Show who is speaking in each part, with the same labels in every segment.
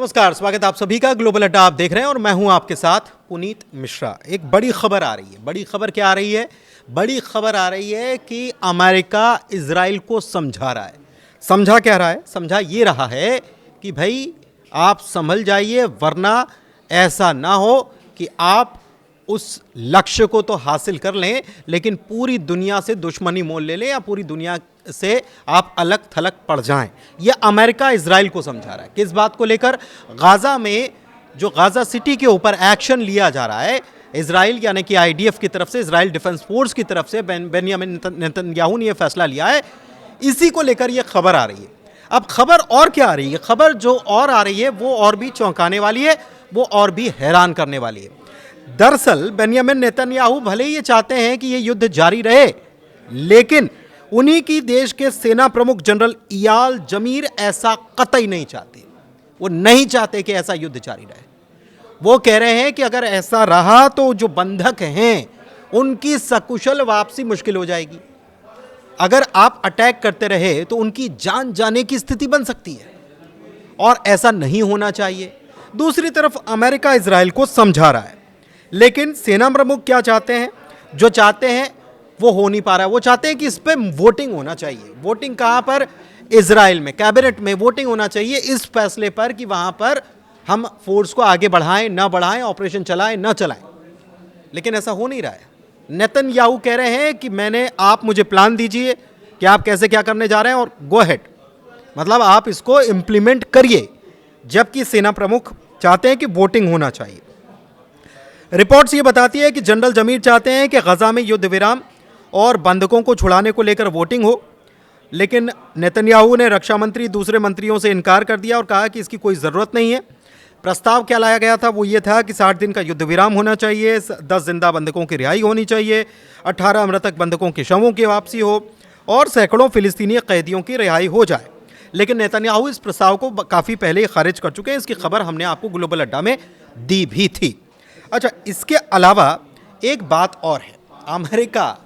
Speaker 1: नमस्कार, स्वागत है आप सभी का। ग्लोबल अड्डा आप देख रहे हैं और मैं हूं आपके साथ पुनीत मिश्रा। एक बड़ी खबर आ रही है। बड़ी खबर क्या आ रही है? बड़ी खबर आ रही है कि अमेरिका इजराइल को समझा रहा है। समझा क्या रहा है? समझा ये रहा है कि भाई आप संभल जाइए, वरना ऐसा ना हो कि आप उस लक्ष्य को तो हासिल कर लें लेकिन पूरी दुनिया से दुश्मनी मोल ले लें या पूरी दुनिया से आप अलग थलग पड़ जाएं। यह अमेरिका इजराइल को समझा रहा है। किस बात को लेकर? गाजा में जो गाजा सिटी के ऊपर एक्शन लिया जा रहा है इजराइल यानी कि आईडीएफ की तरफ से, इजराइल डिफेंस फोर्स की तरफ से बेंयामिन नेतन्याहू ने यह फैसला लिया है। इसी को लेकर यह खबर आ रही है। अब खबर और क्या आ रही है? खबर जो और आ रही है वो और भी चौंकाने वाली है, वो और भी हैरान करने वाली है। दरअसल बेंयामिन नेतन्याहू भले ही ये चाहते हैं कि ये युद्ध जारी रहे, लेकिन उन्हीं की देश के सेना प्रमुख जनरल इयाल जमीर ऐसा कतई नहीं चाहते। वो नहीं चाहते कि ऐसा युद्ध जारी रहे। वो कह रहे हैं कि अगर ऐसा रहा तो जो बंधक हैं उनकी सकुशल वापसी मुश्किल हो जाएगी। अगर आप अटैक करते रहे तो उनकी जान जाने की स्थिति बन सकती है और ऐसा नहीं होना चाहिए। दूसरी तरफ अमेरिका इजराइल को समझा रहा है, लेकिन सेना प्रमुख क्या चाहते हैं? जो चाहते हैं वो हो नहीं पा रहा है। वो चाहते हैं कि इस पे वोटिंग होना चाहिए। वोटिंग कहां पर? इजराइल में कैबिनेट में वोटिंग होना चाहिए इस फैसले पर कि वहां पर हम फोर्स को आगे बढ़ाएं ना बढ़ाएं, ऑपरेशन चलाएं ना चलाएं। लेकिन ऐसा हो नहीं रहा है। नेतन्याहू कह रहे हैं कि आप मुझे प्लान दीजिए कि आप कैसे क्या करने जा रहे हैं और गो अहेड, मतलब आप इसको इंप्लीमेंट करिए, जबकि सेना प्रमुख चाहते हैं कि वोटिंग होना चाहिए। रिपोर्ट्स ये बताती है कि जनरल जमीर चाहते हैं कि गजा में युद्ध विराम और बंधकों को छुड़ाने को लेकर वोटिंग हो, लेकिन नेतन्याहू ने रक्षा मंत्री दूसरे मंत्रियों से इनकार कर दिया और कहा कि इसकी कोई ज़रूरत नहीं है। प्रस्ताव क्या लाया गया था? वो ये था कि 60 दिन का युद्ध विराम होना चाहिए, 10 जिंदा बंधकों की रिहाई होनी चाहिए, 18 मृतक बंधकों के शवों की वापसी हो और सैकड़ों फिलिस्तीनी कैदियों की रिहाई हो जाए। लेकिन नेतन्याहू इस प्रस्ताव को काफ़ी पहले ही खारिज कर चुके हैं। इसकी खबर हमने आपको ग्लोबल अड्डा में दी भी थी। अच्छा, इसके अलावा एक बात और है। अमेरिका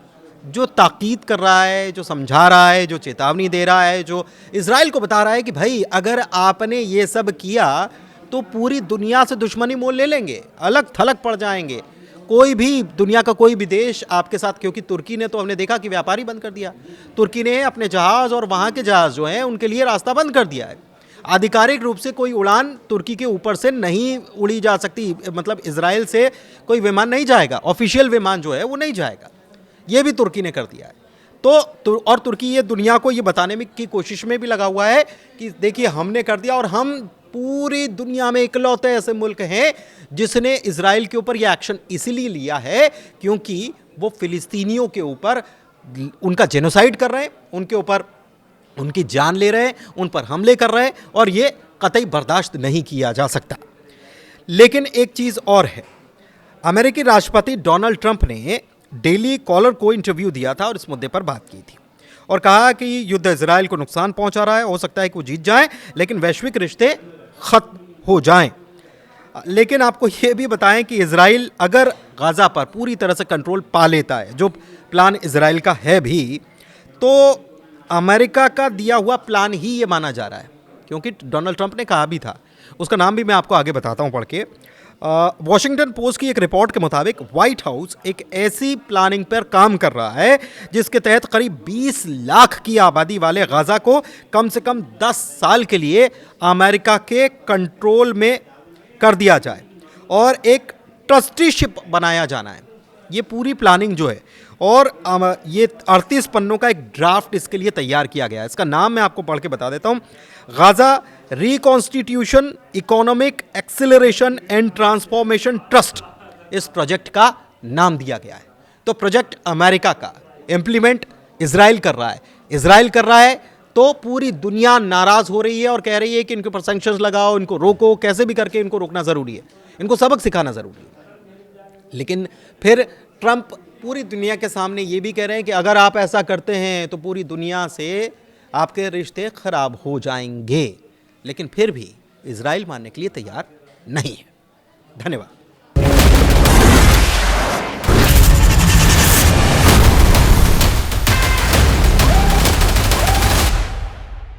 Speaker 1: जो ताकीद कर रहा है, जो समझा रहा है, जो चेतावनी दे रहा है, जो इजराइल को बता रहा है कि भाई अगर आपने ये सब किया तो पूरी दुनिया से दुश्मनी मोल ले लेंगे, अलग थलग पड़ जाएंगे। कोई भी दुनिया का कोई भी देश आपके साथ, क्योंकि तुर्की ने तो हमने देखा कि व्यापार ही बंद कर दिया। तुर्की ने अपने जहाज़ और वहाँ के जहाज़ जो हैं उनके लिए रास्ता बंद कर दिया है। आधिकारिक रूप से कोई उड़ान तुर्की के ऊपर से नहीं उड़ी जा सकती, मतलब इजराइल से कोई विमान नहीं जाएगा, ऑफिशियल विमान जो है वो नहीं जाएगा। ये भी तुर्की ने कर दिया है। और तुर्की ये दुनिया को ये बताने में की कोशिश में भी लगा हुआ है कि देखिए हमने कर दिया और हम पूरी दुनिया में इकलौते ऐसे मुल्क हैं जिसने इजराइल के ऊपर ये एक्शन इसीलिए लिया है क्योंकि वो फिलिस्तीनियों के ऊपर उनका जेनोसाइड कर रहे हैं, उनके ऊपर उनकी जान ले रहे हैं, उन पर हमले कर रहे हैं और ये कतई बर्दाश्त नहीं किया जा सकता। लेकिन एक चीज़ और है। अमेरिकी राष्ट्रपति डोनाल्ड ट्रंप ने डेली कॉलर को इंटरव्यू दिया था और इस मुद्दे पर बात की थी और कहा कि युद्ध इजराइल को नुकसान पहुंचा रहा है, हो सकता है कि वो जीत जाए लेकिन वैश्विक रिश्ते खत्म हो जाएं। लेकिन आपको ये भी बताएं कि इजराइल अगर गाजा पर पूरी तरह से कंट्रोल पा लेता है, जो प्लान इजराइल का है भी, तो अमेरिका का दिया हुआ प्लान ही ये माना जा रहा है। क्योंकि डोनाल्ड ट्रंप ने कहा भी था, उसका नाम भी मैं आपको आगे बताता हूं पढ़ के। वॉशिंगटन पोस्ट की एक रिपोर्ट के मुताबिक व्हाइट हाउस एक ऐसी प्लानिंग पर काम कर रहा है जिसके तहत करीब 20 लाख की आबादी वाले गाजा को कम से कम 10 साल के लिए अमेरिका के कंट्रोल में कर दिया जाए और एक ट्रस्टीशिप बनाया जाना है। ये पूरी प्लानिंग जो है, और ये 38 पन्नों का एक ड्राफ्ट इसके लिए तैयार किया गया है। इसका नाम मैं आपको पढ़ के बता देता हूँ। Gaza reconstitution economic acceleration and transformation trust, इस प्रोजेक्ट का नाम दिया गया है। तो प्रोजेक्ट अमेरिका का इम्प्लीमेंट इजराइल कर रहा है। इजराइल कर रहा है तो पूरी दुनिया नाराज हो रही है और कह रही है कि इनके ऊपर सैंक्शंस लगाओ, इनको रोको, कैसे भी करके इनको रोकना जरूरी है, इनको सबक सिखाना जरूरी है। लेकिन फिर ट्रंप पूरी दुनिया के सामने ये भी कह रहे हैं कि अगर आप ऐसा करते हैं तो पूरी दुनिया से आपके रिश्ते खराब हो जाएंगे। लेकिन फिर भी इजराइल मानने के लिए तैयार नहीं है। धन्यवाद।